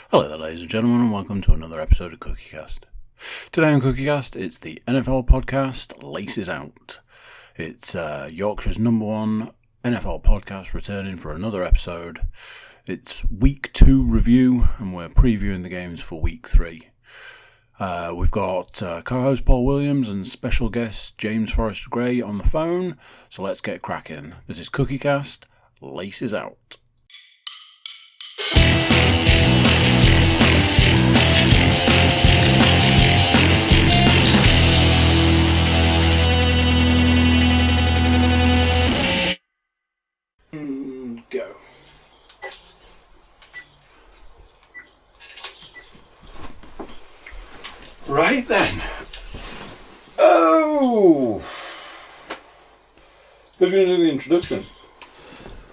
Hello there, ladies and gentlemen, and welcome to another episode of Cookiecast. Today on Cookiecast, it's the NFL podcast, Laces Out. It's Yorkshire's number one NFL podcast returning for another episode. It's week 2 review, and we're previewing the games for week 3. We've got co-host Paul Williams and special guest James Forrester Gray on the phone, so let's get cracking. This is Cookiecast, Laces Out. Go. Right then. Oh! Who's going to do the introduction?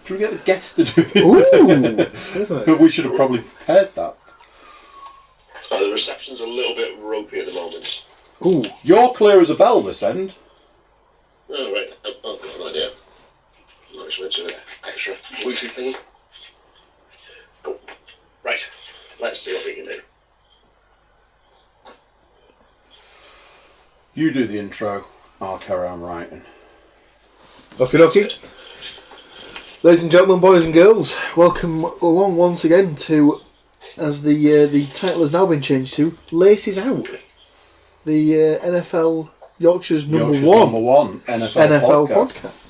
Should we get the guest to do the Ooh! Isn't it? We should have probably prepared that. The reception's a little bit ropey at the moment. Ooh, you're clear as a bell this end. Oh, right. I've got an idea. I'm actually into an extra Bluetooth thingy. Cool. Right. Let's see what we can do. You do the intro. I'll carry on writing. Okie dokie. Ladies and gentlemen, boys and girls, welcome along once again to, as the title has now been changed to, Laces Out. The NFL Yorkshire's number one NFL podcast.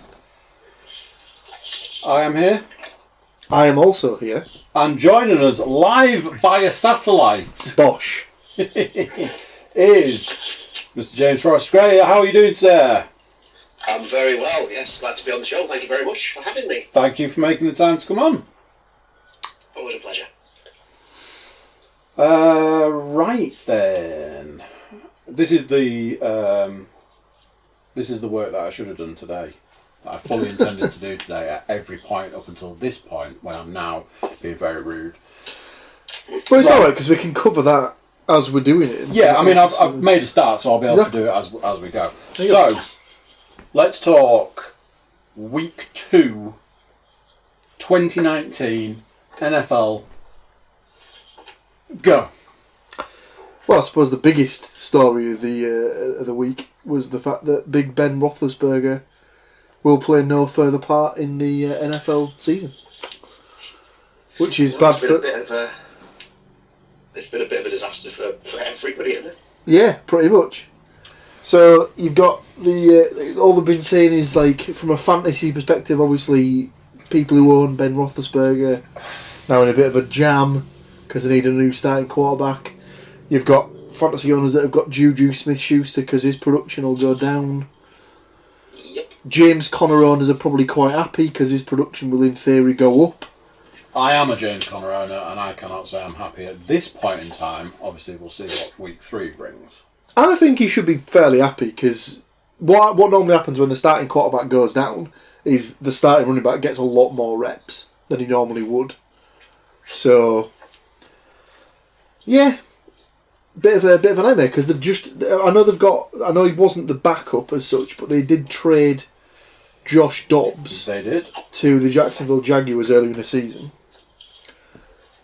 I am here. I am also here. And joining us live via satellite Bosh. is Mr. James Forrester Gray. How are you doing, sir? I'm very well, yes. Glad to be on the show. Thank you very much for having me. Thank you for making the time to come on. Always a pleasure. Right then. This is the work that I should have done today. That I fully intended to do today at every point up until this point, when I'm now being very rude. But it's alright because we can cover that as we're doing it. Yeah, I mean, I've made a start, so I'll be able to do it as we go. So, let's talk Week 2, 2019 NFL. Go. Well, I suppose the biggest story of the week was the fact that Big Ben Roethlisberger will play no further part in the NFL season, which is bad for. It's been a bit of a disaster for everybody, isn't it? Yeah, pretty much. So you've got all they've been saying is, like, from a fantasy perspective, obviously people who own Ben Roethlisberger now in a bit of a jam because they need a new starting quarterback. You've got fantasy owners that have got Juju Smith-Schuster because his production will go down. Yep. James Conner owners are probably quite happy because his production will, in theory, go up. I am a James Conner owner, and I cannot say I'm happy at this point in time. Obviously, we'll see what Week 3 brings. I think he should be fairly happy because what normally happens when the starting quarterback goes down is the starting running back gets a lot more reps than he normally would. So, yeah, bit of a nightmare because I know he wasn't the backup as such, but they did trade Josh Dobbs. They did. To the Jacksonville Jaguars earlier in the season.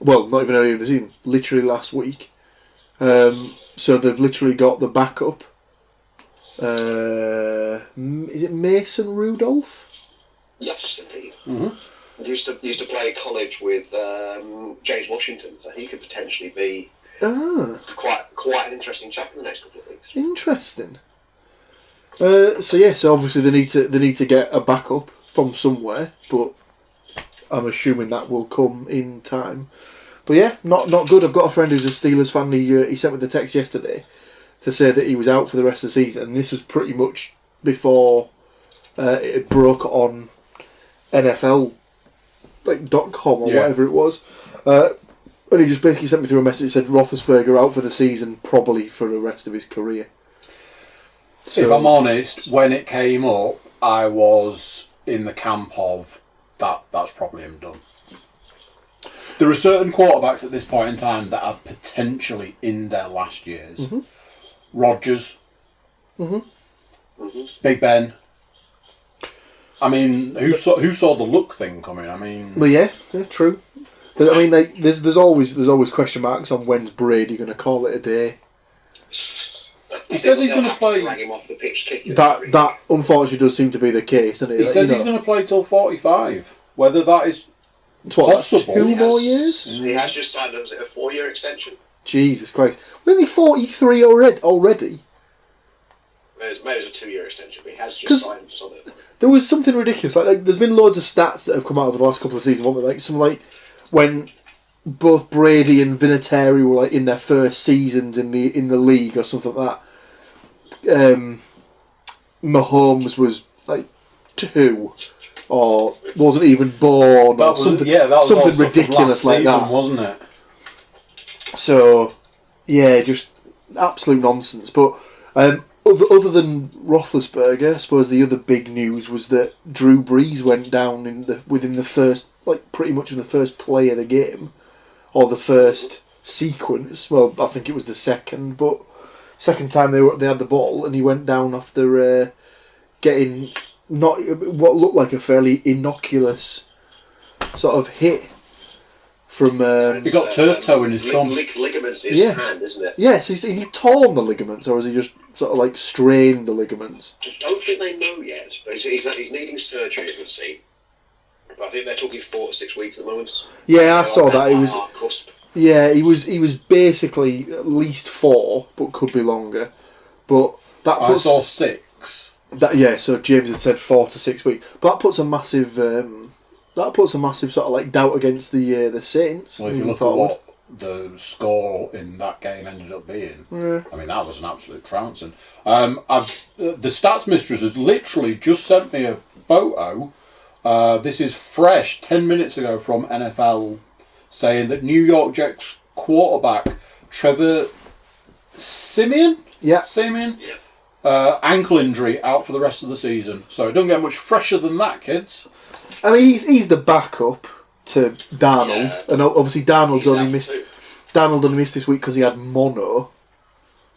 Well, not even earlier in the season, literally last week. So they've literally got the backup. Is it Mason Rudolph? Yes, indeed. Mm-hmm. Used to play college with James Washington, so he could potentially be quite an interesting chap in the next couple of weeks. Interesting. So obviously they need to get a backup from somewhere, but I'm assuming that will come in time. But yeah, not good. I've got a friend who's a Steelers fan. He sent me the text yesterday to say that he was out for the rest of the season, and this was pretty much before it broke on NFL .com or whatever it was. And he just basically sent me through a message that said Roethlisberger out for the season, probably for the rest of his career. So, if I'm honest, when it came up, I was in the camp of that's probably him done. There are certain quarterbacks at this point in time that are potentially in their last years. Mm-hmm. Rodgers, Big Ben. I mean, who saw the look thing coming? I mean, well, yeah, true. I mean, there's always question marks on when's Brady going to call it a day. He says he's going to play. Drag him off the pitch, That unfortunately does seem to be the case, doesn't it? He says he's going to play till 45. Whether that is possible. 2 more years? He has just signed a 4-year extension. Jesus Christ. We're only 43 already. Maybe it was a 2-year extension, but he has just signed something. There was something ridiculous. Like there's been loads of stats that have come out over the last couple of seasons. Like when both Brady and Vinatieri were like in their first seasons in the league or something like that. Mahomes was like 2 or wasn't even born or something. That was something ridiculous like season, that, wasn't it? So yeah, just absolute nonsense. But other than Roethlisberger, I suppose the other big news was that Drew Brees went down within the first, like pretty much in the first play of the game, or the first sequence. Well, I think it was the second time they had the ball, and he went down after getting not what looked like a fairly innocuous sort of hit from. He got turf toe in his thumb. Ligaments in his hand, isn't it? Yeah, so is he torn the ligaments, or has he just sort of like strained the ligaments? I don't think they know yet, but he's needing surgery, as we'll see. But I think they're talking 4 to 6 weeks at the moment. Yeah, I saw that. It was. Cusp. Yeah, he was basically at least 4, but could be longer. But that puts, I saw 6. So James had said 4 to 6 weeks. But that puts a massive sort of like doubt against the Saints. Well, if you look at what the score in that game ended up being, I mean that was an absolute trouncing. The Stats Mistress has literally just sent me a photo. This is fresh, 10 minutes ago from NFL, saying that New York Jets quarterback Trevor Siemian, ankle injury, out for the rest of the season. So it doesn't get much fresher than that, kids. I mean, he's the backup to Darnold, and obviously Darnold only missed this week because he had mono,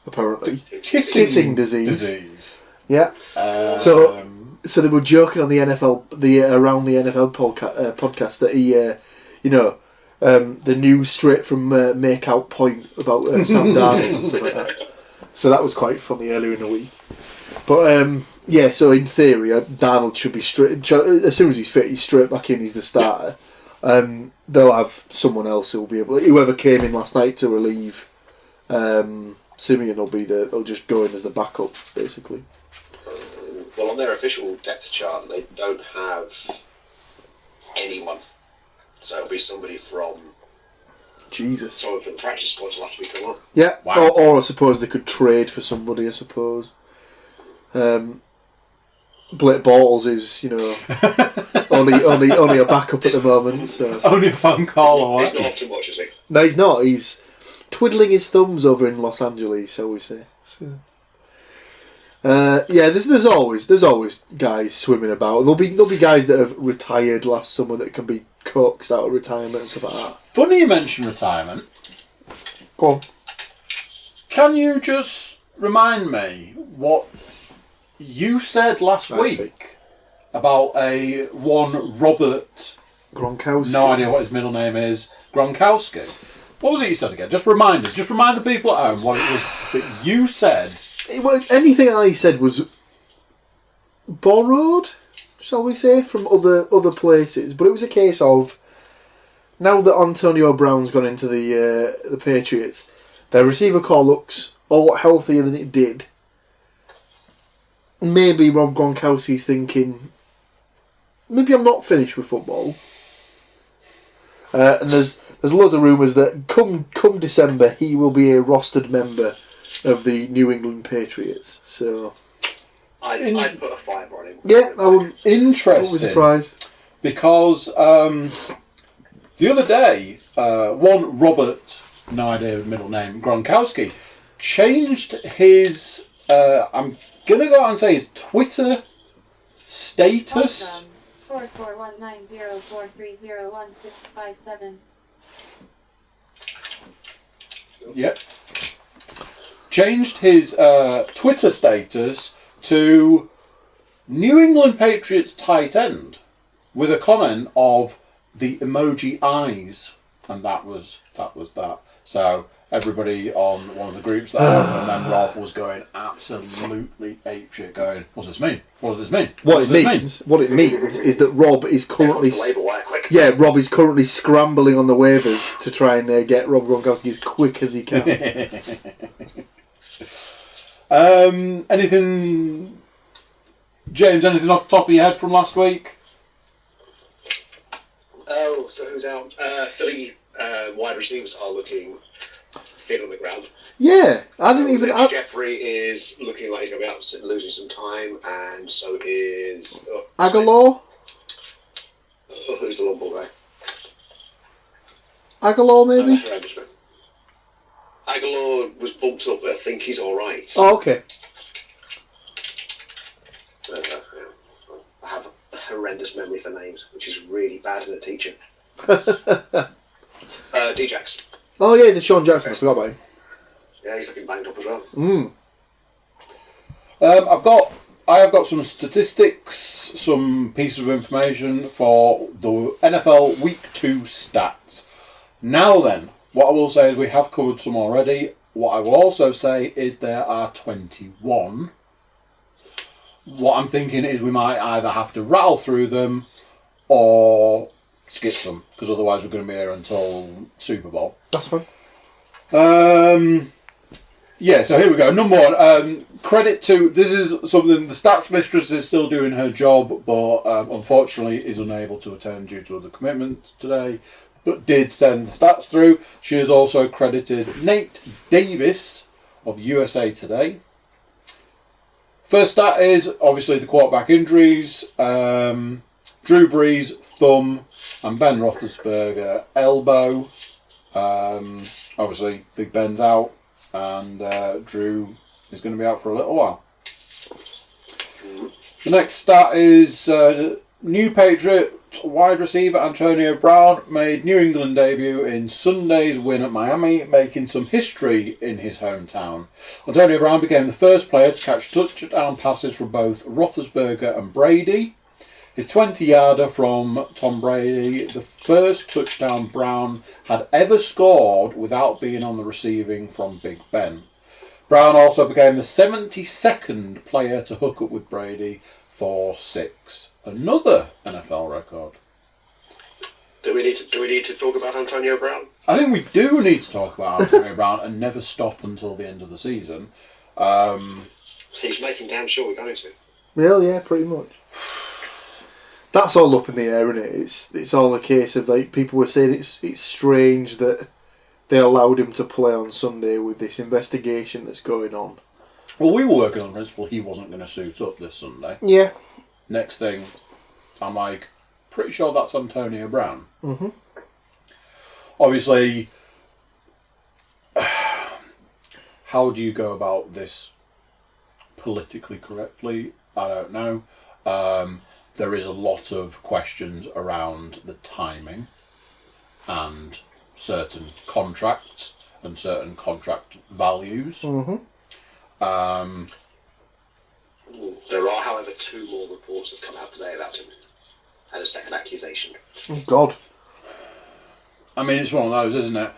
apparently kissing disease. Yeah. So they were joking on the NFL, around the NFL podcast that he, the news straight from Makeout Point about Sam Darnold and stuff like that. So that was quite funny earlier in the week. But so in theory, Darnold should be straight as soon as he's fit. He's straight back in. He's the starter. They'll have someone else who'll be able. Whoever came in last night to relieve Simeon will be they'll just go in as the backup, basically. Well, on their official depth chart, they don't have anyone. So it'll be somebody from. Jesus. Someone from the practice squad will have to be come on. Yeah, wow. or I suppose they could trade for somebody. I suppose. Blake Bortles is, only a backup at the moment. So. Only a phone call away. He's not off too much, is he? No, he's not. He's twiddling his thumbs over in Los Angeles, shall we say? So. There's always guys swimming about. There'll be guys that have retired last summer that can be coaxed out of retirement and stuff like that. Funny you mention retirement. Go on. Can you just remind me what you said last week about one Robert Gronkowski? No idea what his middle name is. Gronkowski. What was it you said again? Just remind us. Just remind the people at home what it was that you said. Anything I said was borrowed, shall we say, from other places. But it was a case of, now that Antonio Brown's gone into the Patriots, their receiver core looks a lot healthier than it did. Maybe Rob Gronkowski's thinking, maybe I'm not finished with football. And there's loads of rumours that come December he will be a rostered member of the New England Patriots. So I'd put a 5 on him. Yeah, I wouldn't. Interesting. Be surprised. Because the other day, one Robert, no idea of middle name, Gronkowski, changed his. I'm gonna go out and say his Twitter status. 441904301657. Yep. Changed his Twitter status to New England Patriots tight end with a comment of the emoji eyes. and that was that. So everybody on one of the groups that and then Rob was going absolutely apeshit, going, "What's this mean? What does this mean? What it means is that Rob is currently Rob is currently scrambling on the waivers to try and get Rob Gronkowski as quick as he can. Anything, James? Anything off the top of your head from last week? Oh, so who's out? Philly wide receivers are looking thin on the ground. Yeah, I didn't even. Jeffrey is looking like he's going to be out losing some time, and so is Aguilar. Who's the long ball guy? Aguilar, maybe. Aguilar was bumped up, but I think he's all right. Oh, okay. I have a horrendous memory for names, which is really bad in a teacher. D-Jax. Oh yeah, the Sean Jackson. I forgot about him. Yeah, he's looking banged up as well. I have got some statistics, some pieces of information for the NFL Week 2 stats. Now then, what I will say is we have covered some already. What I will also say is there are 21. What I'm thinking is we might either have to rattle through them or skip some, because otherwise we're going to be here until Super Bowl. That's fine. Yeah, so here we go. Number one, credit to, this is something, the stats mistress is still doing her job, but unfortunately is unable to attend due to other commitments today, but did send the stats through. She has also credited Nate Davis of USA Today. First stat is obviously the quarterback injuries. Drew Brees, thumb, and Ben Roethlisberger, elbow. Obviously, Big Ben's out, and Drew is going to be out for a little while. The next stat is new Patriot wide receiver Antonio Brown made New England debut in Sunday's win at Miami, making some history in his hometown. Antonio Brown became the first player to catch touchdown passes from both Roethlisberger and Brady. His 20-yarder from Tom Brady, the first touchdown Brown had ever scored without being on the receiving from Big Ben. Brown also became the 72nd player to hook up with Brady for 6. Another NFL record. Do we need to talk about Antonio Brown? I think we do need to talk about Antonio Brown and never stop until the end of the season. He's making damn sure we're going to. Well, yeah, pretty much. That's all up in the air, isn't it? It's all a case of, like, people were saying it's strange that they allowed him to play on Sunday with this investigation that's going on. Well, we were working on the principle he wasn't going to suit up this Sunday. Yeah. Next thing, I'm like, pretty sure that's Antonio Brown. Mm-hmm. Obviously, how do you go about this politically correctly? I don't know. There is a lot of questions around the timing and certain contracts and certain contract values. Mm-hmm. There are, however, 2 more reports that come out today about him and a second accusation. Oh, God. I mean, it's one of those, isn't it?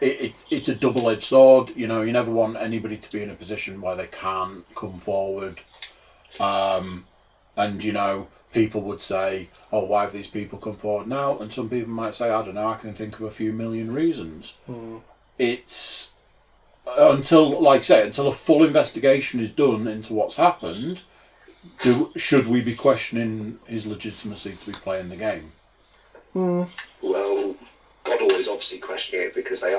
It's a double-edged sword. You know, you never want anybody to be in a position where they can't come forward. And, you know, people would say, oh, why have these people come forward now? And some people might say, I don't know, I can think of a few million reasons. It's, until a full investigation is done into what's happened, should we be questioning his legitimacy to be playing the game? Well, Goddard is obviously questioning it because they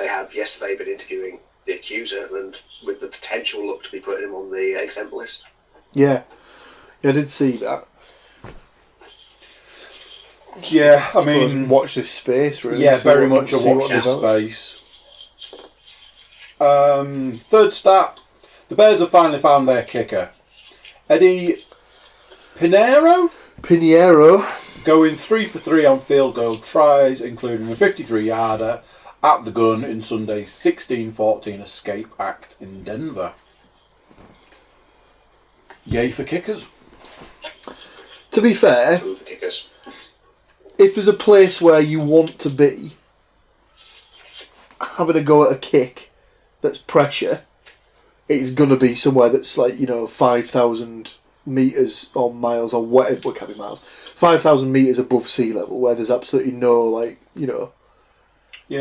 have yesterday been interviewing the accuser and with the potential look to be putting him on the exempt list. Yeah. I did see that. Yeah, I mean, watch this space, really. Yeah, very much a watch this space. Third stat: the Bears have finally found their kicker, Eddie Pinheiro, going 3 for 3 on field goal tries, including a 53-yarder at the gun in Sunday's 16-14 escape act in Denver. Yay for kickers. To be fair, if there's a place where you want to be having a go at a kick that's pressure, it's going to be somewhere that's 5,000 metres or miles or whatever, well, it can't be miles, 5,000 metres above sea level, where there's absolutely no,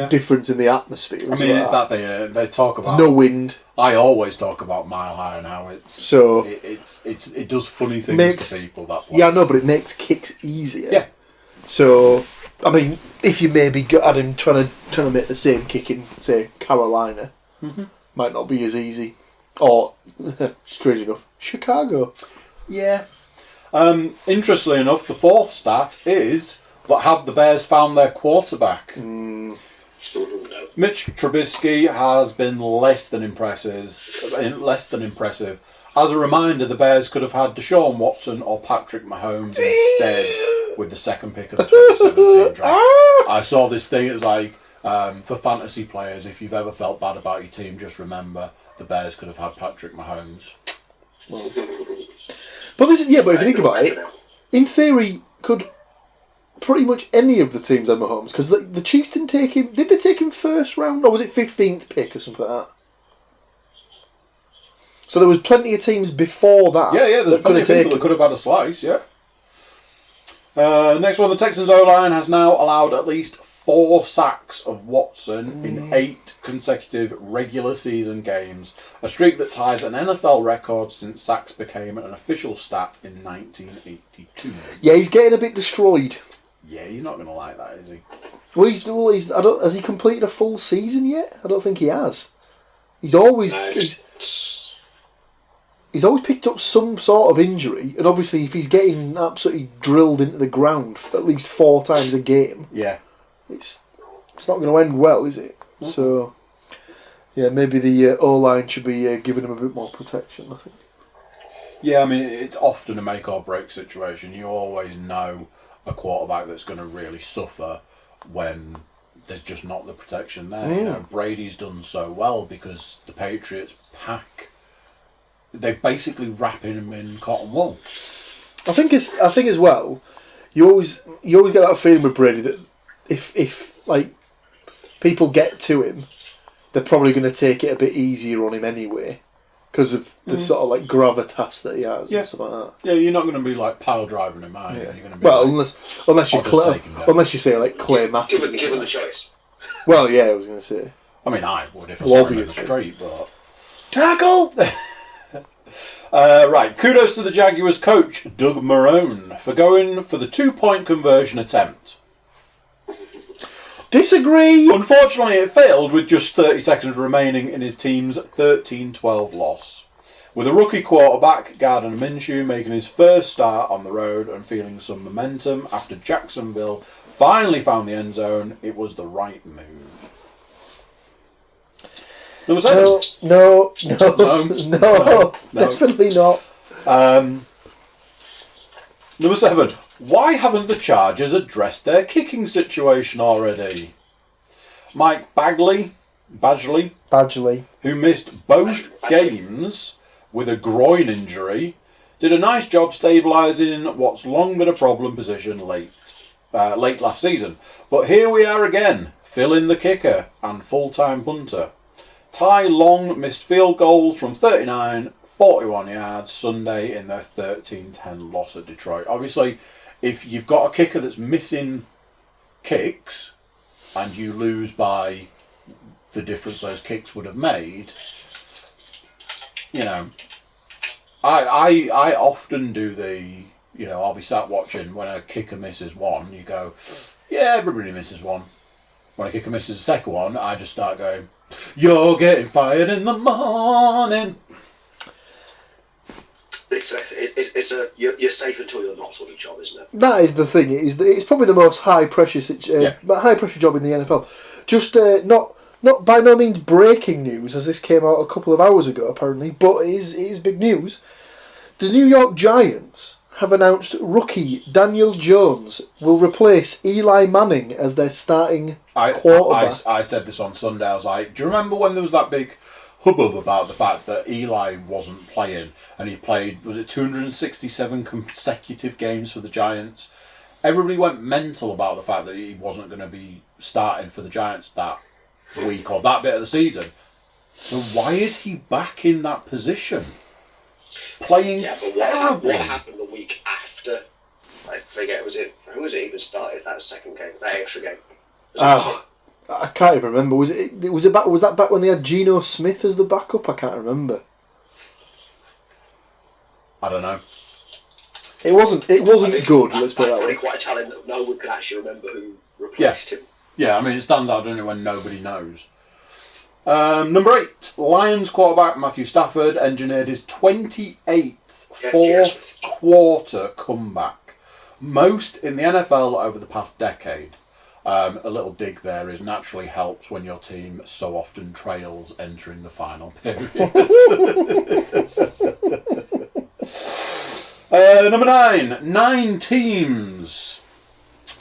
difference in the atmosphere. I mean, it's that they talk about... There's no wind. I always talk about Mile High now. It does funny things to people, that place. Yeah, I know, but it makes kicks easier. Yeah. So, I mean, if you maybe had him trying to make the same kick in, say, Carolina, might not be as easy. Or, strange enough, Chicago. Yeah. Interestingly enough, the fourth stat is, but have the Bears found their quarterback? Mitch Trubisky has been less than impressive. As a reminder, the Bears could have had Deshaun Watson or Patrick Mahomes instead with the second pick of the 2017 draft. I saw this thing, it was like, for fantasy players, if you've ever felt bad about your team, just remember the Bears could have had Patrick Mahomes. But if you think about it, in theory, could pretty much any of the teams have Mahomes? Because the Chiefs didn't take him. Did they take him first round, or was it 15th pick or something like that? So there was plenty of teams before that. Yeah, there's plenty of people that could have had a slice. Yeah. Next one, the Texans O-line has now allowed at least 4 sacks of Watson in 8 consecutive regular season games, a streak that ties an NFL record since sacks became an official stat in 1982. Yeah, he's getting a bit destroyed. Yeah, he's not going to like that, is he? Well, has he completed a full season yet? I don't think he has. He's always picked up some sort of injury, and obviously if he's getting absolutely drilled into the ground at least 4 times a game, it's not going to end well, is it? Mm-hmm. So, yeah, maybe the O-line should be giving him a bit more protection, I think. Yeah, I mean, it's often a make or break situation. You always know a quarterback that's going to really suffer when there's just not the protection there. You know, Brady's done so well because the Patriots pack. They basically wrap him in cotton wool. I think as well, you always get that feeling with Brady that if people get to him, they're probably going to take it a bit easier on him anyway. Because of the sort of gravitas that he has and stuff like that. Yeah, you're not going to be pile driving him, are you? Yeah. You're going to be unless you say Clay Matthews. Given the choice. Well, yeah, I was going to say. I mean, I would if I saw him in the street, but tackle. Right, kudos to the Jaguars coach Doug Marrone for going for the 2-point conversion attempt. Disagree! Unfortunately, it failed with just 30 seconds remaining in his team's 13-12 loss. With a rookie quarterback, Gardner Minshew, making his first start on the road and feeling some momentum after Jacksonville finally found the end zone, it was the right move. Number 7. No, definitely not. Number 7. Why haven't the Chargers addressed their kicking situation already? Mike Badgley, who missed both games with a groin injury, did a nice job stabilising what's long been a problem position late last season. But here we are again, fill in the kicker and full-time punter. Ty Long missed field goals from 39, 41 yards Sunday in their 13-10 loss at Detroit. Obviously, if you've got a kicker that's missing kicks and you lose by the difference those kicks would have made, you know, I often do I'll be sat watching when a kicker misses one, you go, yeah, everybody misses one. When a kicker misses the second one, I just start going, you're getting fired in the morning. You're safe until you're not sort of job, isn't it? That is the thing. It's probably the most high pressure job in the NFL. Just not by no means breaking news, as this came out a couple of hours ago apparently, but it is big news. The New York Giants have announced rookie Daniel Jones will replace Eli Manning as their starting quarterback. I said this on Sunday. I was like, do you remember when there was that big hubbub about the fact that Eli wasn't playing and he played, was it 267 consecutive games for the Giants? Everybody went mental about the fact that he wasn't going to be starting for the Giants that week or that bit of the season. So why is he back in that position? Playing terribly. What happened the week after? I forget, who was it even started that second game, that extra game? I can't even remember. Was that back when they had Geno Smith as the backup? I can't remember. I don't know. It wasn't good. Let's put it that way. Quite telling that no one could actually remember who replaced him. Yeah, I mean, it stands out, doesn't it, when nobody knows. Number 8, Lions quarterback Matthew Stafford engineered his 28th fourth quarter comeback, most in the NFL over the past decade. A little dig there is naturally helps when your team so often trails entering the final period. Number 9 teams.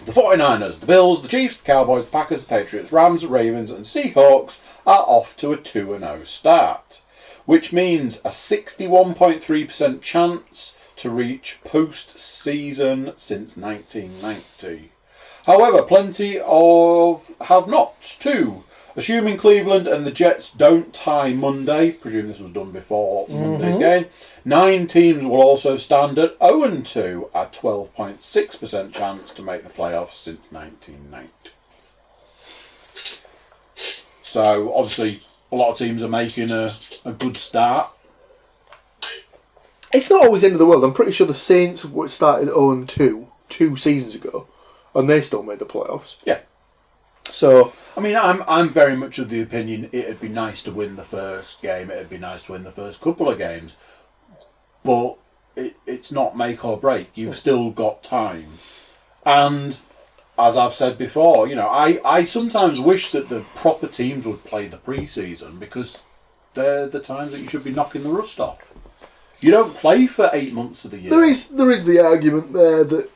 The 49ers, the Bills, the Chiefs, the Cowboys, the Packers, the Patriots, Rams, Ravens and Seahawks are off to a 2-0 start, which means a 61.3% chance to reach post-season since 1990. However, plenty of have-nots too. Assuming Cleveland and the Jets don't tie Monday, presume this was done before Monday's game, 9 teams will also stand at 0-2, a 12.6% chance to make the playoffs since 1990. So, obviously, a lot of teams are making a good start. It's not always the end of the world. I'm pretty sure the Saints started 0-2 2 seasons ago, and they still made the playoffs. Yeah. So, I mean, I'm very much of the opinion it'd be nice to win the first game, it'd be nice to win the first couple of games, but it's not make or break. You've still got time. And as I've said before, I sometimes wish that the proper teams would play the pre-season, because they're the times that you should be knocking the rust off. You don't play for 8 months of the year. there is the argument there that,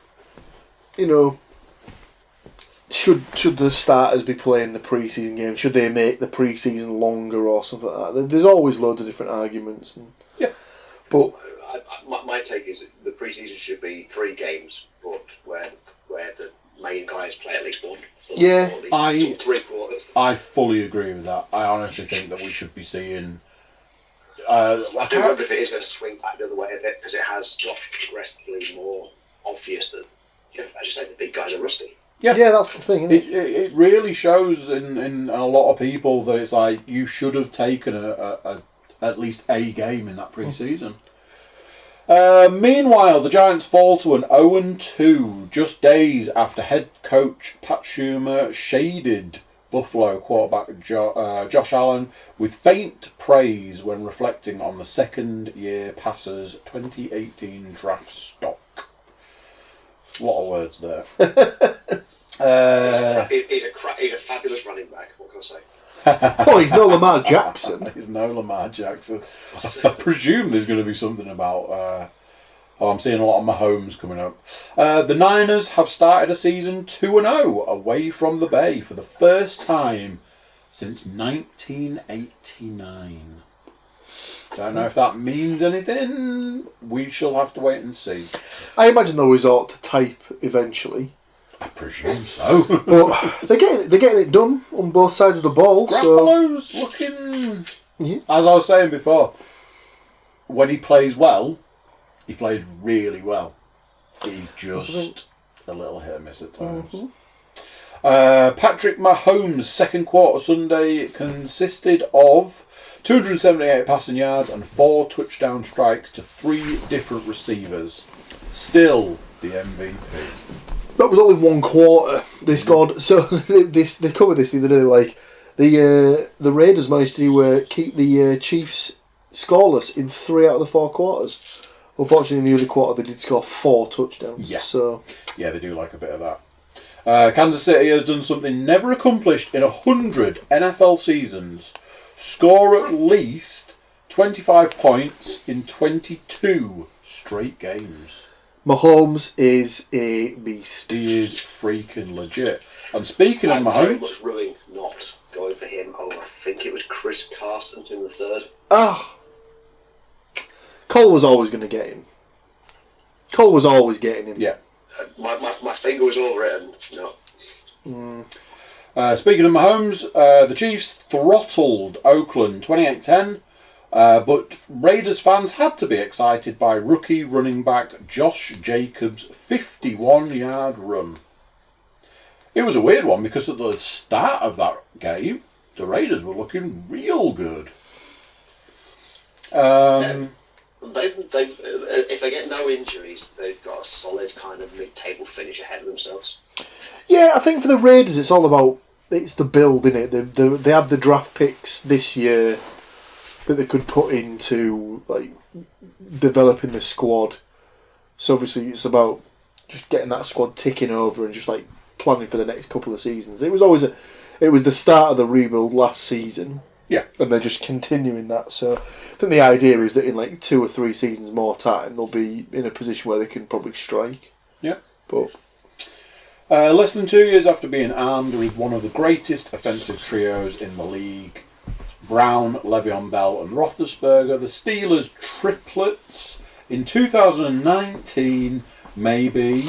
should the starters be playing the pre-season games? Should they make the pre-season longer or something like that? There's always loads of different arguments. But my take is the pre-season should be 3 games, but where the main guys play at least one. Yeah, or 3 quarters. I fully agree with that. I honestly think that we should be seeing... I do wonder if it is going to swing back the other way a bit, because it has got progressively more obvious that, as you say, the big guys are rusty. yeah, that's the thing, isn't it? It really shows in a lot of people that it's like you should have taken at least a game in that pre-season. Meanwhile, the Giants fall to an 0-2 just days after head coach Pat Schumer shaded Buffalo quarterback Josh Allen with faint praise when reflecting on the second-year passer's 2018 draft stock. A lot of words there. He's a fabulous running back, what can I say? Oh, he's no Lamar Jackson. He's no Lamar Jackson. I presume there's going to be something about... I'm seeing a lot of Mahomes coming up. The Niners have started a season 2-0 away from the Bay for the first time since 1989. Don't know if that means anything. We shall have to wait and see. I imagine they'll resort to type eventually. I presume so. But they're getting it done on both sides of the ball. Garoppolo's looking... Yeah. As I was saying before, when he plays well, he plays really well. He's just a little hit and miss at times. Patrick Mahomes' second quarter Sunday consisted of 278 passing yards and 4 touchdown strikes to 3 different receivers. Still the MVP. That was only 1 quarter they scored. So they covered this the other day. Like the Raiders managed to keep the Chiefs scoreless in 3 out of the 4 quarters. Unfortunately, in the other quarter they did score 4 touchdowns. Yeah. So yeah, they do like a bit of that. Kansas City has done something never accomplished in 100 NFL seasons. Score at least 25 points in 22 straight games. Mahomes is a beast. He is freaking legit. And speaking of Mahomes... was ruling not going for him over, I think it was Chris Carson in the 3rd. Cole was always going to get him. Cole was always getting him. Yeah. My finger was over it and no. Speaking of Mahomes, the Chiefs throttled Oakland 28-10, but Raiders fans had to be excited by rookie running back Josh Jacobs' 51-yard run. It was a weird one because at the start of that game, the Raiders were looking real good. If they get no injuries, they've got a solid kind of mid-table finish ahead of themselves. Yeah, I think for the Raiders, it's all about the build, isn't it? They have the draft picks this year that they could put into like developing the squad. So obviously, it's about just getting that squad ticking over and just like planning for the next couple of seasons. It was the start of the rebuild last season. Yeah. And they're just continuing that. So I think the idea is that in like 2 or 3 seasons more time, they'll be in a position where they can probably strike. Yeah. But less than 2 years after being armed with one of the greatest offensive trios in the league, Brown, Le'Veon Bell and Roethlisberger, the Steelers triplets in 2019 may be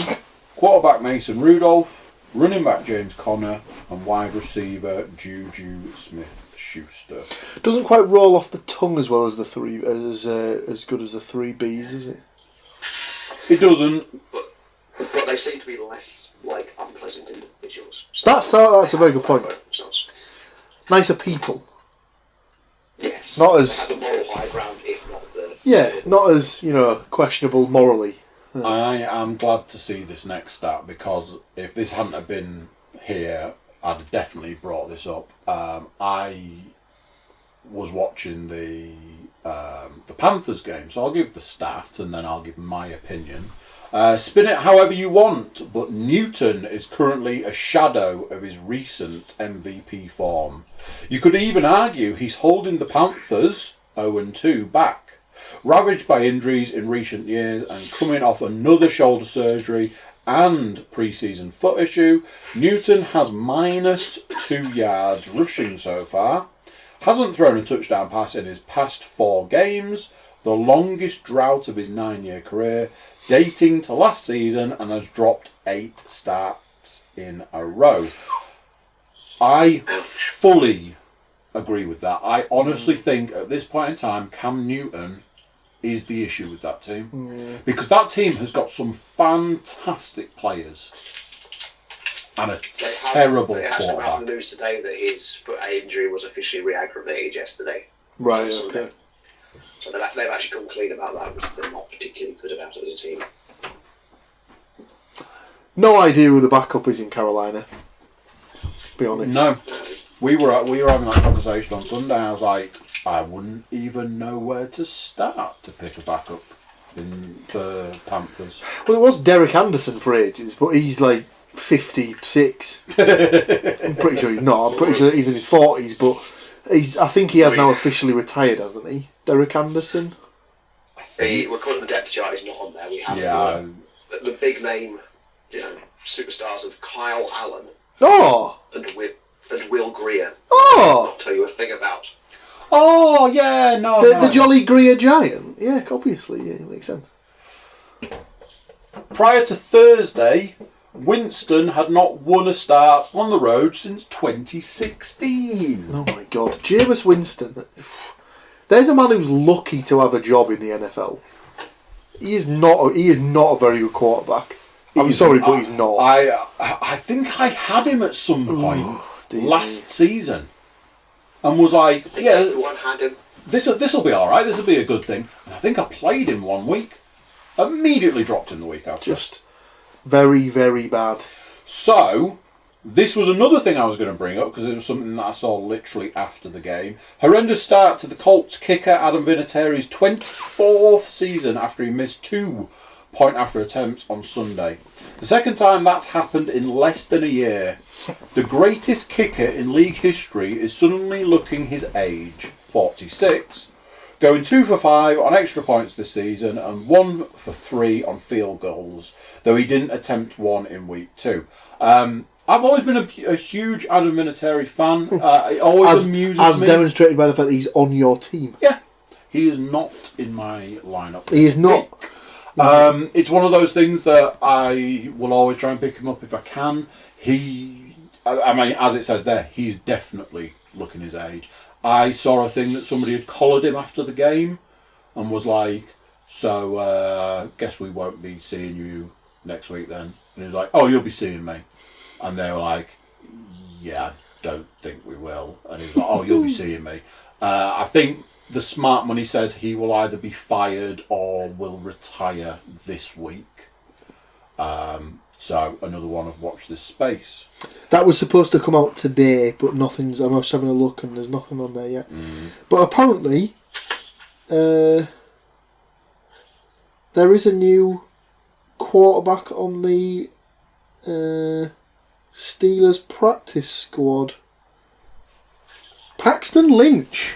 quarterback Mason Rudolph, running back James Conner and wide receiver Juju Smith-Schuster. Doesn't quite roll off the tongue as well as the three as good as the 3 Bs, is it? It doesn't. But they seem to be less like unpleasant individuals. So That's a very good point. Themselves. Nicer people. Yes. Not They as have the moral high ground, if not the... not as questionable morally. I am glad to see this next stat because if this hadn't have been here, I'd have definitely brought this up. I was watching the Panthers game, so I'll give the stat and then I'll give my opinion. Spin it however you want, but Newton is currently a shadow of his recent MVP form. You could even argue he's holding the Panthers 0-2 back. Ravaged by injuries in recent years and coming off another shoulder surgery and pre-season foot issue, Newton has -2 yards rushing so far. Hasn't thrown a touchdown pass in his past 4 games, the longest drought of his 9-year career, dating to last season, and has dropped 8 starts in a row. I fully agree with that. I honestly think at this point in time, Cam Newton is the issue with that team. Yeah. Because that team has got some fantastic players and a terrible It has come out in quarterback. the news today that his foot injury was officially re-aggravated yesterday. Right, Sunday. okay. So they've actually come clean about that, which they're not particularly good about as a team. No idea who the backup is in Carolina. To be honest. No. We were having that conversation on Sunday. I was like, I wouldn't even know where to start to pick a backup in the Panthers. Well, it was Derek Anderson for ages, but he's like 56. I'm pretty sure he's not. I'm pretty sure he's in his 40s, but I think he has now officially retired, hasn't he? Derek Anderson? We're calling the depth chart, he's not on there. We have the big name, superstars of Kyle Allen Oh! and Will Greer. Oh! I'll tell you a thing about. Oh, yeah, no. The Jolly Greer Giant? Yeah, obviously, yeah, it makes sense. Prior to Thursday, Winston had not won a start on the road since 2016. Oh my god. Jameis Winston. There's a man who's lucky to have a job in the NFL. He is not a very good quarterback. I'm sorry, but he's not. I think I had him at some point last season. And was like, yeah, everyone had him. This'll be alright, this'll be a good thing. And I think I played him 1 week. Immediately dropped him the week after. Just very, very bad. So, this was another thing I was going to bring up because it was something that I saw literally after the game. Horrendous start to the Colts kicker Adam Vinatieri's 24th season after he missed 2 point-after attempts on Sunday. The second time that's happened in less than a year. The greatest kicker in league history is suddenly looking his age, 46, going 2 for 5 on extra points this season and 1 for 3 on field goals, though he didn't attempt 1 in week 2. I've always been a huge Adam Vinatieri fan. It always amuses me. As demonstrated by the fact that he's on your team. Yeah. He is not in my lineup. He is not. It's one of those things that I will always try and pick him up if I can. I mean, as it says there, he's definitely looking his age. I saw a thing that somebody had collared him after the game and was like, so, guess we won't be seeing you next week then. And he was like, oh, you'll be seeing me. And they were like, yeah, I don't think we will. And he was like, oh, you'll be seeing me. I think the smart money says he will either be fired or will retire this week. So another one of watch this space. That was supposed to come out today, but nothing's. I'm just having a look, and there's nothing on there yet. But apparently, there is a new quarterback on the Steelers practice squad. Paxton Lynch.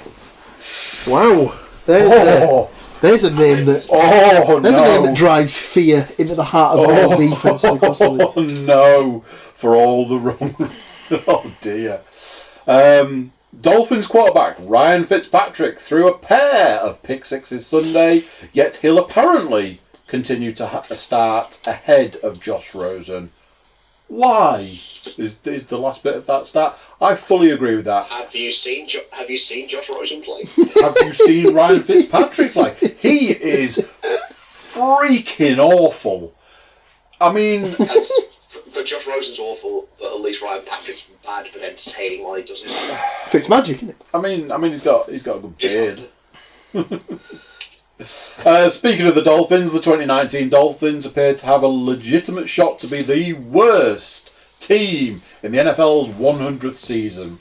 Wow, there's a name that a name that drives fear into the heart of all defenses across the league. Oh no, for all the wrong. Oh dear. Dolphins quarterback Ryan Fitzpatrick threw a pair of pick sixes Sunday, yet he'll apparently continue to start ahead of Josh Rosen. Why is the last bit of that stat? I fully agree with that. Have you seen Josh Rosen play? Have you seen Ryan Fitzpatrick play? He is freaking awful. I mean, but Josh Rosen's awful, but at least Ryan Patrick's bad but entertaining while he does his job. Fits magic, isn't it? I mean, he's got a good beard. Speaking of the Dolphins, the 2019 Dolphins appear to have a legitimate shot to be the worst team in the NFL's 100th season.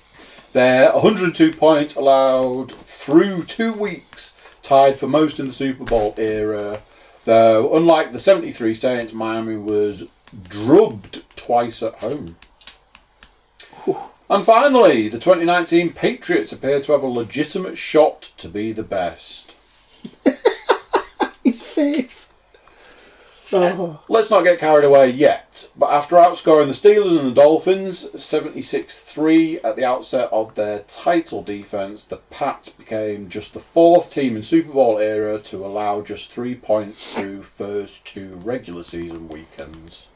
Their 102 points allowed through 2 weeks, tied for most in the Super Bowl era. Though, unlike the 73 Saints, Miami was drubbed twice at home. And finally, the 2019 Patriots appear to have a legitimate shot to be the best. His face. Oh. Let's not get carried away yet, but after outscoring the Steelers and the Dolphins 76-3 at the outset of their title defense, the Pats became just the 4th team in Super Bowl era to allow just 3 points through first 2 regular season weekends.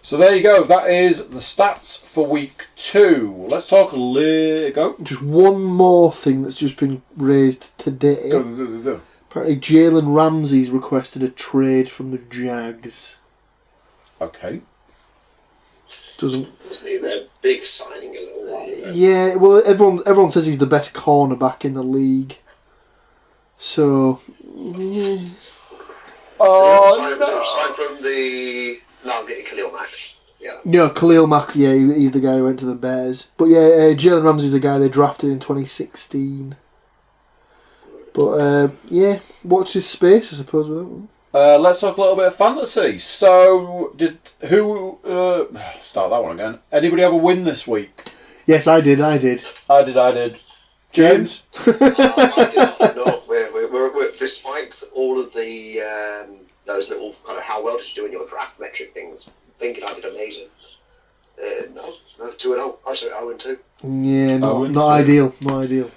So there you go, that is the stats for week 2. Let's talk a little... Go. Just one more thing that's just been raised today. Go. Apparently Jalen Ramsey's requested a trade from the Jags. Okay. Wasn't he their big signing a little while ago? Yeah, well, everyone says he's the best cornerback in the league. So, yeah. Aside from the... No, I'm getting Khalil Mack. Yeah. No, Khalil Mack, yeah, he's the guy who went to the Bears. But yeah, Jalen Ramsey's the guy they drafted in 2016. But yeah, watch his space, I suppose, with that one. Let's talk a little bit of fantasy. So, start that one again. Anybody have a win this week? Yes, I did. I did. James? I did not. No, we're despite all of the those little kind of how well did you do in your draft metric things, thinking I did amazing. No, 2-0. I said 0-2. Yeah, not ideal. Not ideal.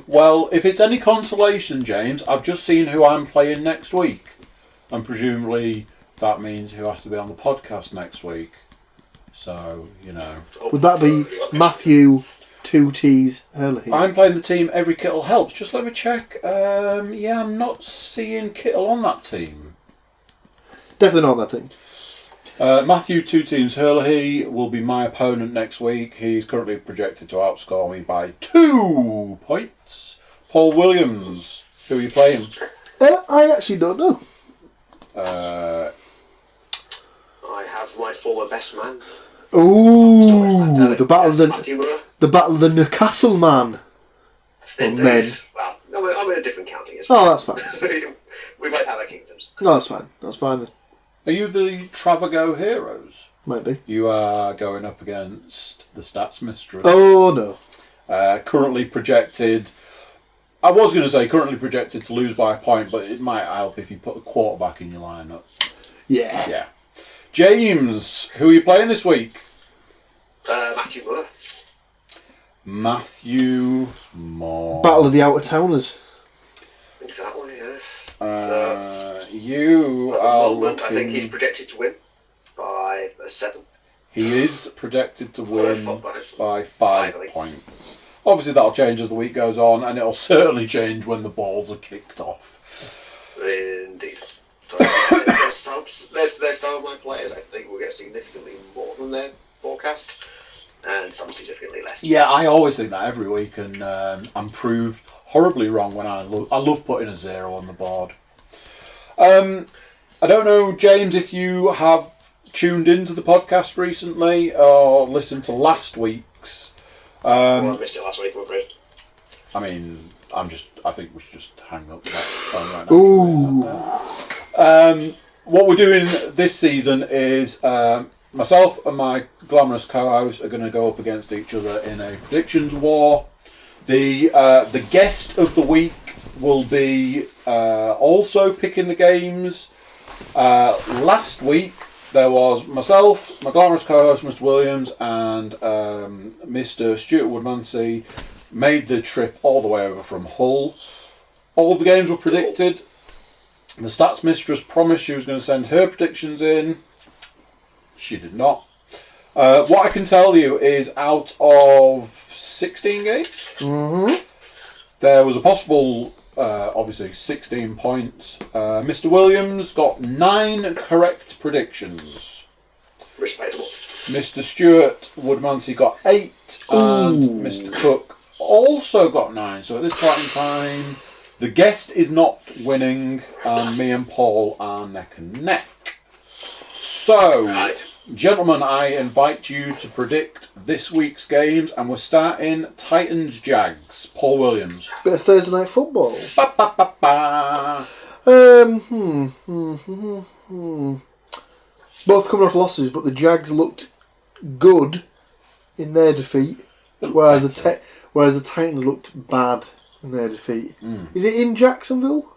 Well, if it's any consolation, James, I've just seen who I'm playing next week. And presumably that means who has to be on the podcast next week. So, you know. Would that be Matthew 2T's Hurley? I'm playing the team Every Kittle Helps. Just let me check. Yeah, I'm not seeing Kittle on that team. Definitely not on that team. Matthew 2 Teams Hurley will be my opponent next week. He's currently projected to outscore me by 2 points. Paul Williams, who are you playing? I actually don't know. I have my former best man. Ooh, the battle of the Newcastle man. Men. Well, I'm in a different county. Oh, that's fine. We both have our kingdoms. No, that's fine. That's fine then. Are you the Travago Heroes? Might be. You are going up against the Stats Mistress. Oh, no. Currently projected... I was going to say currently projected to lose by a point, but it might help if you put a quarterback in your lineup. Yeah. Yeah. James, who are you playing this week? Matthew Moore. Matthew Moore. Battle of the Outer Towners. Exactly, yes. You are I think he's projected to win by a 7. He is projected to win by 5 I think. points. Obviously, that'll change as the week goes on, and it'll certainly change when the balls are kicked off. Indeed. So there's some of my players I think will get significantly more than their forecast, and some significantly less. Yeah, I always think that every week, and I'm proved horribly wrong when I love putting a 0 on the board. I don't know, James, if you have tuned into the podcast recently or listened to last week's. Well, I missed it last week, I'm afraid. I mean, I think we should just hang up that phone right now. Ooh. What we're doing this season is myself and my glamorous co-host are going to go up against each other in a predictions war. The guest of the week will be also picking the games. Last week there was myself, my glamorous co-host Mr. Williams, and Mr. Stuart Woodmansey made the trip all the way over from Hull. All the games were predicted. The stats mistress promised she was going to send her predictions in. She did not. What I can tell you is out of 16 games, there was a possible, obviously, 16 points. Mr. Williams got 9 correct predictions. Respectable. Mr. Stuart Woodmansey got 8, and Mr. Cook also got 9. So at this point in time, the guest is not winning, and me and Paul are neck and neck. So, gentlemen, I invite you to predict this week's games, and we're starting Titans-Jags. Paul Williams. Bit of Thursday night football. Ba, ba, ba, ba. Both coming off losses, but the Jags looked good in their defeat, whereas the Titans looked bad in their defeat. Is it in Jacksonville?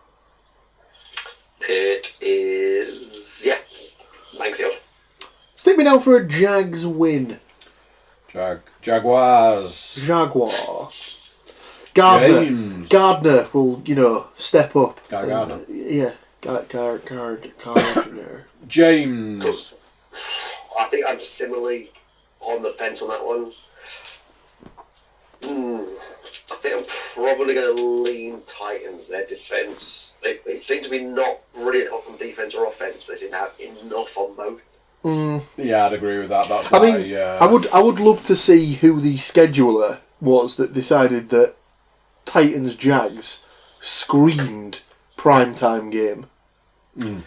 It is, yeah, MacLeod. Stick me down for a Jags win. Jaguars. Jaguar. Gardner. James. Gardner will, step up. Gardner. Yeah. Gardner. James. I think I'm similarly on the fence on that one. I think I'm probably going to lean Titans. Their defence, they seem to be not brilliant on defence or offence, but they seem to have enough on both. Yeah, I'd agree with that. That's I would love to see who the scheduler was that decided that Titans Jags screamed primetime game. Well,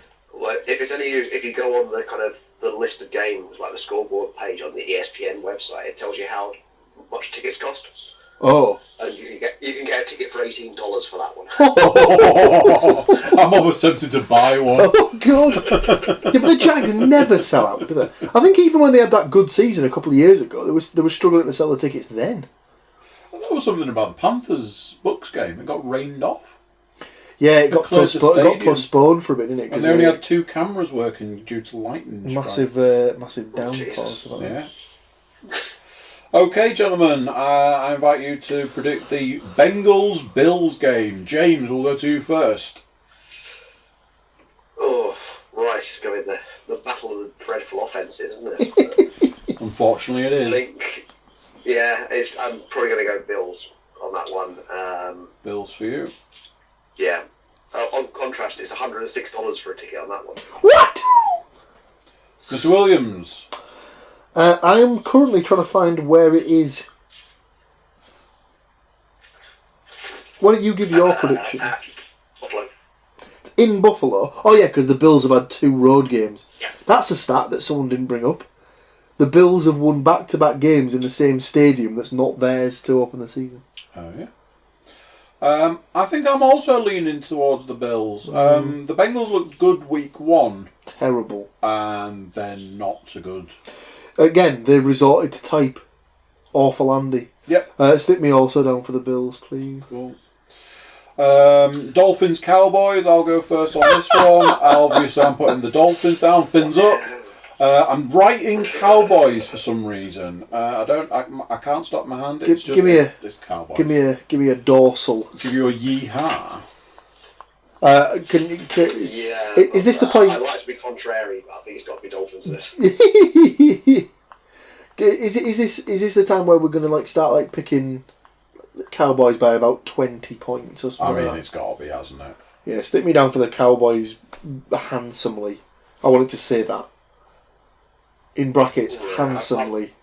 if you go on the kind of the list of games, like the scoreboard page on the ESPN website, it tells you how much tickets cost. Oh. And you can get a ticket for $18 for that one. I'm almost tempted to buy one. Oh God! Yeah, but the Jags never sell out, do they? I think even when they had that good season a couple of years ago, they were struggling to sell the tickets then. There was something about the Panthers Bucks game. It got rained off. Yeah, it got postponed for a bit, didn't it? And they only had 2 cameras working due to lightning strike. Massive downpours. Yeah. Okay, gentlemen, I invite you to predict the Bengals-Bills game. James, we'll go to you first. Oh, right, it's going to be the battle of the dreadful offences, isn't it? Unfortunately, it I is. think, I'm probably going to go Bills on that one. Bills for you. Yeah. On contrast, it's $106 for a ticket on that one. What? Mr. Williams. I am currently trying to find where it is. Why don't you give your prediction? Buffalo. It's in Buffalo. Oh yeah, because the Bills have had 2 road games. Yeah. That's a stat that someone didn't bring up. The Bills have won back-to-back games in the same stadium that's not theirs to open the season. Oh, yeah. I think I'm also leaning towards the Bills. The Bengals looked good week 1. Terrible. And then not so good. Again, they resorted to type. Awful Andy. Yep. Stick me also down for the Bills, please. Cool. Dolphins Cowboys, I'll go first on this one. Obviously, I'm putting the Dolphins down, fins up. I'm writing Cowboys for some reason. I can't stop my hand. It's Give me Cowboys. Give me a dorsal. Give you a yeehaw. Is this the point? I'd like to be contrary, but I think it's got to be Dolphins in this. Is this the time where we're going to like start like picking Cowboys by about 20 points or something? I mean, like that? it's got to be, hasn't it? Yeah, stick me down for the Cowboys handsomely. I wanted to say that. In brackets, Yeah, handsomely.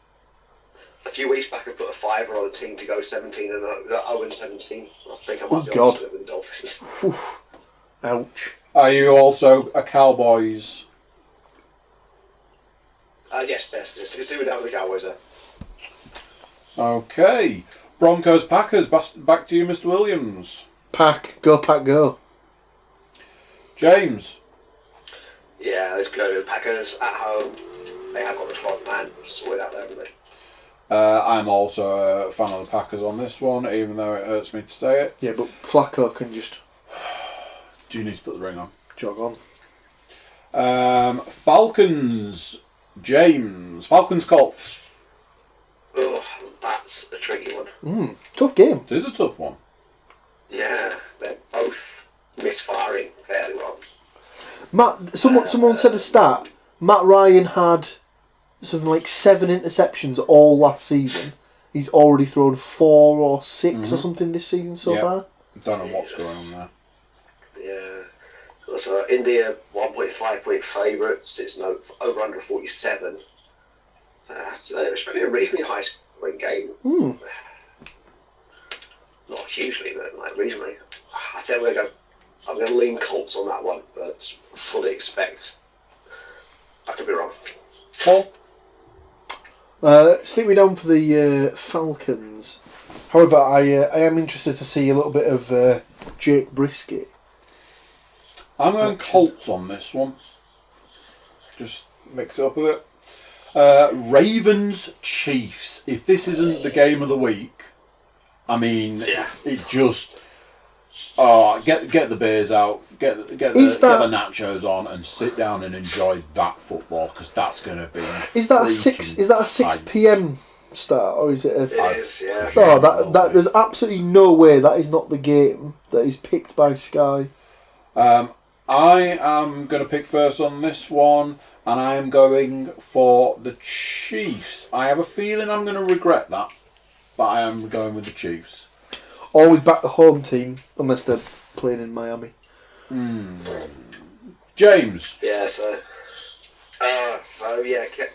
A few weeks back, I put a fiver on a team to go 17 and 0-17. I think I might be God. honest with the Dolphins. Whew. Ouch. Are you also a Cowboys? Yes. See me down with the Cowboys there. Okay. Broncos, Packers. Back to you, Mr. Williams. Pack, go. James. Yeah, let's go to the Packers at home. They have got the 12th man sorted out there, haven't they? I'm also a fan of the Packers on this one, even though it hurts me to say it. Yeah, but Flacco can just Do you need to put the ring on? jog on. Falcons, James. Falcons, Colts. Oh, that's a tricky one. Tough game. It is a tough one. Yeah, they're both misfiring fairly well. Someone said a stat. Matt Ryan had something like 7 interceptions all last season. He's already thrown 4 or 6 or something this season so far. Don't know what's going on there. Yeah. So India 1.5 point favourites. It's over under 47. So it's really a reasonably high scoring game. Not hugely, but like reasonably. I think I'm going to lean Colts on that one, but fully expect. I could be wrong. Paul? Stick me down for the Falcons. However, I am interested to see a little bit of Jake Brisket. I'm going Colts on this one. Just mix it up a bit. Ravens, Chiefs. If this isn't the game of the week, I mean, it just... get the beers out, get the nachos on, and sit down and enjoy that football, because that's going to be. Is that a 6 p.m. start, or is it? It is, yeah. Oh, that there's absolutely no way that is not the game that is picked by Sky. I am going to pick first on this one, and I am going for the Chiefs. I have a feeling I'm going to regret that, but I am going with the Chiefs. Always back the home team, unless they're playing in Miami. James. Yeah, so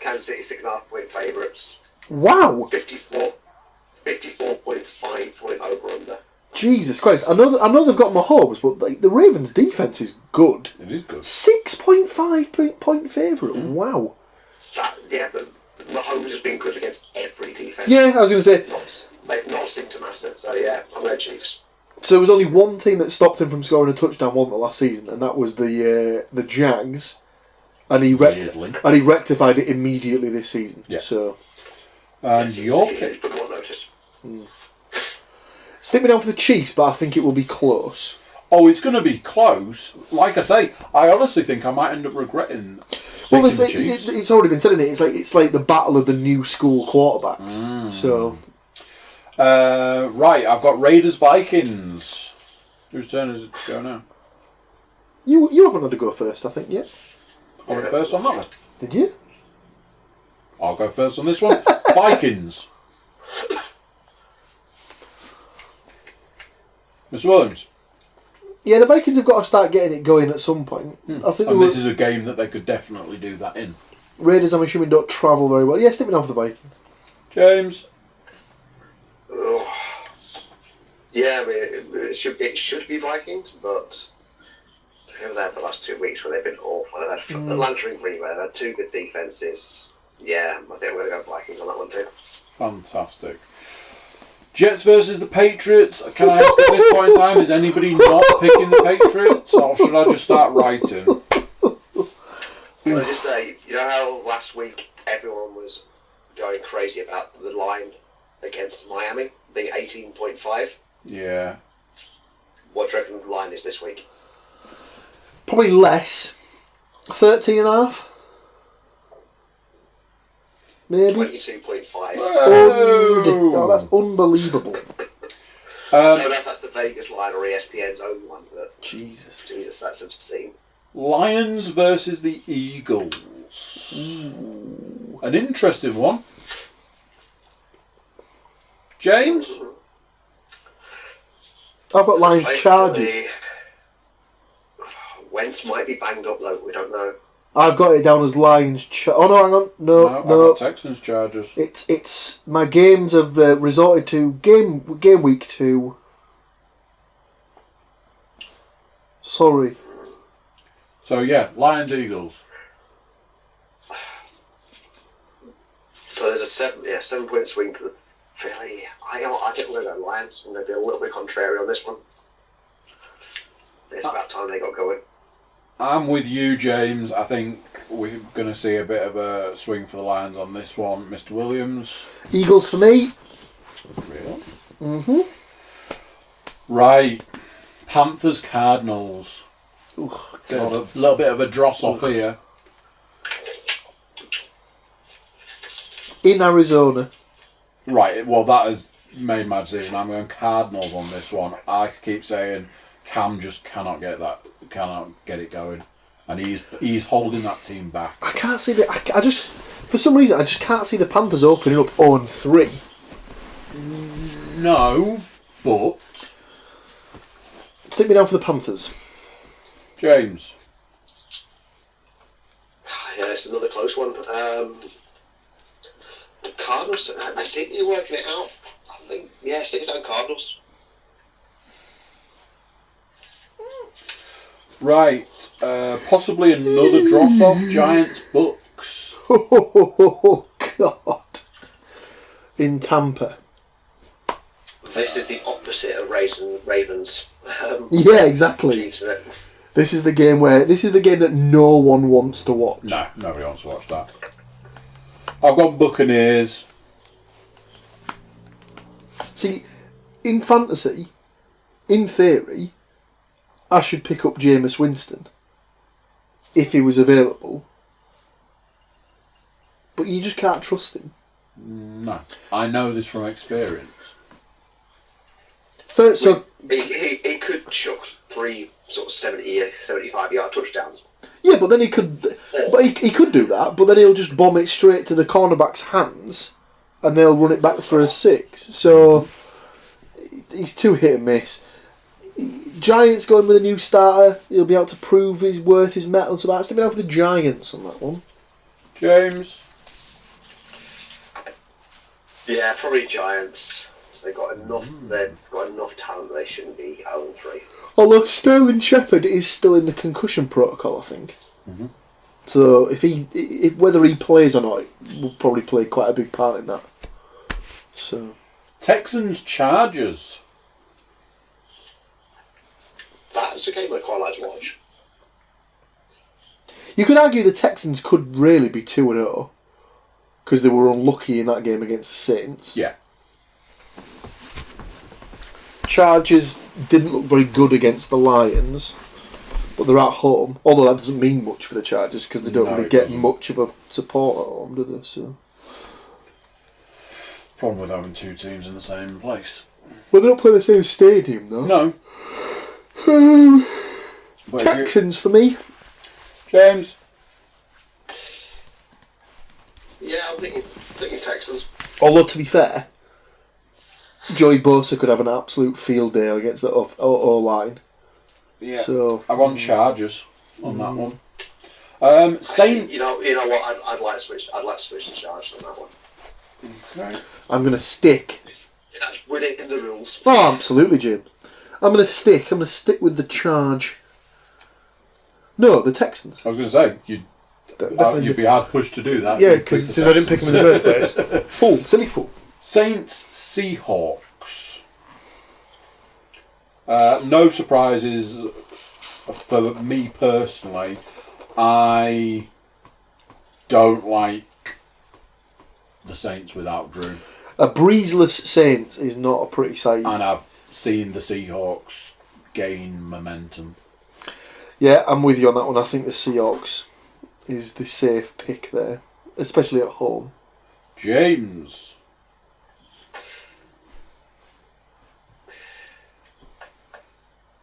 Kansas City 6.5 point favourites. Wow! 54.5 point over under. Jesus Christ! I know they've got Mahomes, but the Ravens' defense is good. It is good. 6.5 point favourite. Wow. But Mahomes has been good against every defence. Yeah, I was going to say. They've not seemed to matter. So yeah, I'm going Chiefs. So there was only one team that stopped him from scoring a touchdown, wasn't there, last season, and that was the Jags, and he rectified it immediately this season. Yeah. So. And your pick. Put them on notice. Stick me down for the Chiefs, but I think it will be close. Oh, it's going to be close. Like I say, I honestly think I might end up regretting. Well, it's already been said in it. It's like the battle of the new school quarterbacks. So. Right, I've got Raiders Vikings. Whose turn is it to go now? You haven't had to go first, I think, yet. I went first on that one. Did you? I'll go first on this one. Vikings. Mr. Williams. Yeah, the Vikings have got to start getting it going at some point. I think this is a game that they could definitely do that in. Raiders, I'm assuming, don't travel very well. Yeah, stick me down for the Vikings. James. Yeah, I mean, it should be Vikings, but who they had the last 2 weeks where they've been awful. They've had Atlanta and Green Bay. They've had 2 good defences. Yeah, I think we're going to go Vikings on that one too. Fantastic. Jets versus the Patriots. Can I ask at this point in time, is anybody not picking the Patriots, or should I just start writing? Can I just say, you know how last week everyone was going crazy about the line against Miami being 18.5? Yeah. What do you reckon the line is this week? Probably less. 13.5? Maybe. 22.5. Oh, that's unbelievable. I don't know if that's the Vegas line or ESPN's own one, but Jesus, that's obscene. Lions versus the Eagles. Ooh. An interesting one. James? I've got Lions Chargers. Wentz might be banged up though. We don't know. I've got it down as Lions. Oh no, hang on, No, I've got Texans Chargers. It's my games have resorted to game week 2. Sorry. So yeah, Lions Eagles. So there's a 7-point swing for the Philly. I think we're going to go Lions. I'm going to be a little bit contrary on this one. It's about time they got going. I'm with you, James. I think we're going to see a bit of a swing for the Lions on this one. Mr. Williams? Eagles for me. Really? Mm-hmm. Right. Panthers Cardinals. Ooh, A little bit of a dross off here. In Arizona. Right, well that has made my decision. I'm going Cardinals on this one. I keep saying Cam just cannot get it going. And he's holding that team back. I can't see that. I just, for some reason, I just can't see the Panthers opening up 0-3. No, but... Stick me down for the Panthers. James? Yeah, it's another close one. The Cardinals, they seem to be working it out. I think, yeah, stick it down Cardinals. Right, possibly another dross-off. Giants Bucks. Oh, God. In Tampa. This is the opposite of Ravens. Yeah, exactly. Chiefs, isn't it? This is the game that no one wants to watch. No, nobody wants to watch that. I've got Buccaneers. See, in fantasy, in theory, I should pick up Jameis Winston if he was available. But you just can't trust him. No, I know this from experience. So He could chuck 3 sort of 75-yard touchdowns. yeah, but then he could. But he could do that. But then he'll just bomb it straight to the cornerback's hands, and they'll run it back for a 6. So he's too hit and miss. Giants going with a new starter. He'll be able to prove his worth, his mettle. So that's to be out for the Giants on that one. James? Yeah, probably Giants. They've got enough. They've got enough talent. They shouldn't be 0-3. Although Sterling Shepard is still in the concussion protocol, I think. Mm-hmm. So if whether he plays or not, will probably play quite a big part in that. So Texans Chargers. That's a game I quite like to watch. you could argue the Texans could really be 2-0 because they were unlucky in that game against the Saints. Yeah. Chargers didn't look very good against the Lions, but they're at home. Although that doesn't mean much for the Chargers because they don't really get much of a support at home, do they? So Problem with having two teams in the same place. well, they don't play the same stadium though. No. But Texans for me. James? Yeah, I'm thinking Texans. Although to be fair, Joey Bosa could have an absolute field day against the O-line. Yeah. So I've gone Chargers on that one. Saints. You know what? I'd like to switch. I'd like to switch the Chargers on that one. Okay. I'm going to stick. That's within the rules. Oh, absolutely, Jim. I'm going to stick with the charge. No, the Texans. I was going to say, you'd be hard pushed to do that. Yeah, You'd pick because the I didn't pick them in the Texans. first place. Fool, silly fool. Saints Seahawks. No surprises for me personally. I don't like the Saints without Drew. A breezeless Saints is not a pretty sight. And I've seen the Seahawks gain momentum. Yeah, I'm with you on that one. I think the Seahawks is the safe pick there, especially at home. James.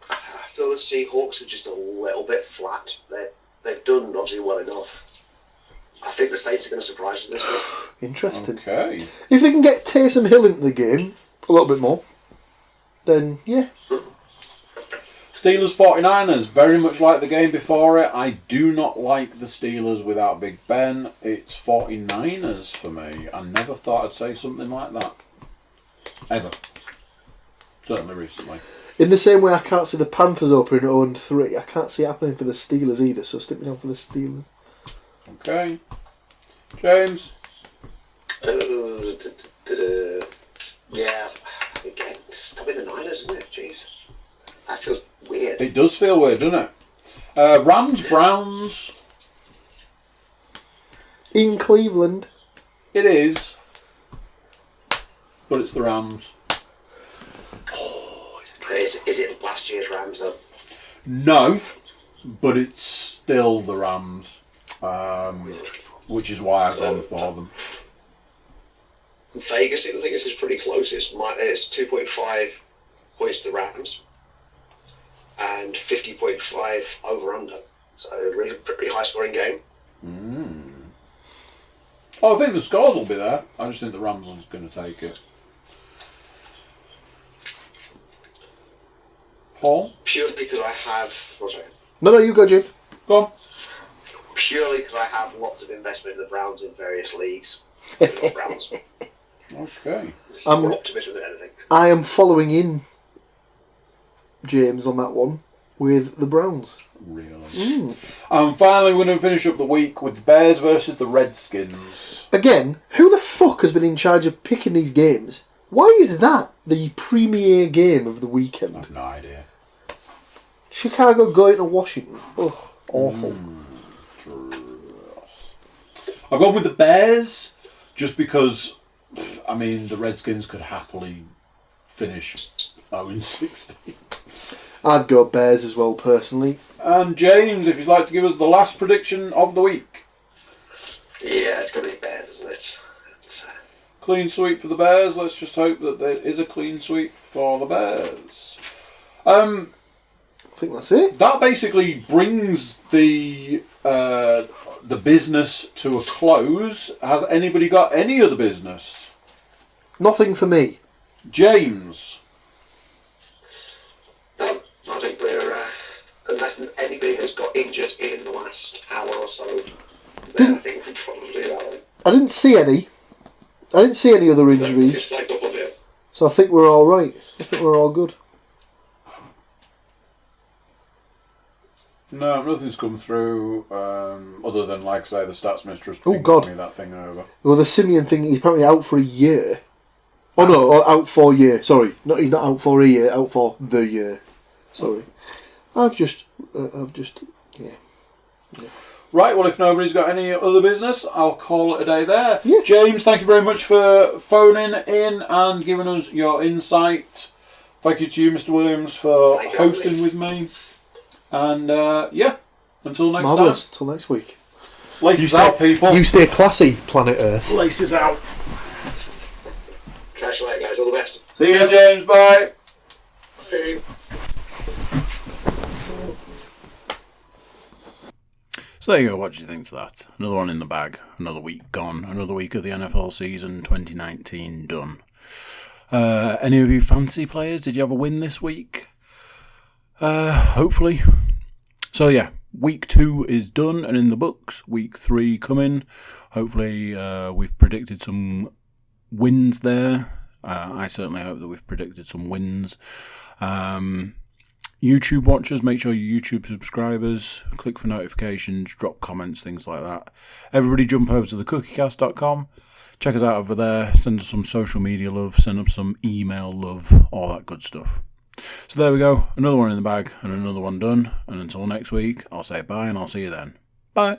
I feel the Seahawks are just a little bit flat. They've done obviously well enough. I think the Saints are going to surprise us this week. Interesting. Okay. If they can get Taysom Hill into the game, a little bit more, then yeah. Steelers 49ers, very much like the game before it. I do not like the Steelers without Big Ben. It's 49ers for me. I never thought I'd say something like that. Ever. Certainly recently. In the same way I can't see the Panthers opening at 0-3, I can't see it happening for the Steelers either, so stick me down for the Steelers. Okay. James? Yeah, again, it's got to be the Niners, isn't it? Jeez. That feels weird. It does feel weird, doesn't it? Rams, Browns. In Cleveland. It is. But it's the Rams. Is it last year's Rams, though? No, but it's still the Rams. Which is why I've gone for them. Vegas, I think this is pretty close. It's 2.5 points to the Rams and 50.5 over-under. So really pretty high-scoring game. Oh, I think the scores will be there. I just think the Rams are going to take it. Paul? Purely because I have... Oh, sorry. No, you go, Jim. Go on. Purely because I have lots of investment in the Browns in various leagues. Browns. Okay. More optimism than anything. I am following in James on that one with the Browns. Really? And finally, we're going to finish up the week with the Bears versus the Redskins. Again, who the fuck has been in charge of picking these games? Why is that the premier game of the weekend? I have no idea. Chicago going to Washington. Ugh, awful. I've gone with the Bears just because, I mean, the Redskins could happily finish 0-16. I'd go Bears as well, personally. And James, if you'd like to give us the last prediction of the week. Yeah, it's going to be Bears, isn't it? Clean sweep for the Bears. Let's just hope that there is a clean sweep for the Bears. I think that's it. That basically brings the business to a close. Has anybody got any other business? Nothing for me. James. No, I think we're, unless anybody has got injured in the last hour or so, then I think we're probably about it. I didn't see any. I didn't see any other injuries. It's flagged up on here. So I think we're all right. I think we're all good. No, nothing's come through other than, like I say, the stats mistress Oh, pinged God. me that thing over. Well, the Simeon thing, he's apparently out for a year. Oh no, or out for a year. Sorry. No, he's not out for a year, out for the year. Sorry. I've just, yeah. Right, well, if nobody's got any other business, I'll call it a day there. Yeah. James, thank you very much for phoning in and giving us your insight. Thank you to you, Mr. Williams, for Thank you, hosting with me. And, yeah, until next Marvellous. Till next week. time. Laces out, people. You stay classy, planet Earth. Laces out. Catch you later, guys. All the best. See you, James. Bye. Bye. So there you go, what do you think of that? Another one in the bag, another week gone, another week of the NFL season 2019 done. Any of you fantasy players, did you have a win this week? Hopefully. So yeah, week 2 is done and in the books, week 3 coming. Hopefully we've predicted some wins there. I certainly hope that we've predicted some wins. YouTube watchers, make sure you're YouTube subscribers, click for notifications, drop comments, things like that. Everybody jump over to the Cookiecast.com, check us out over there, send us some social media love, send us some email love, all that good stuff. So there we go, another one in the bag and another one done, and until next week, I'll say bye and I'll see you then. Bye!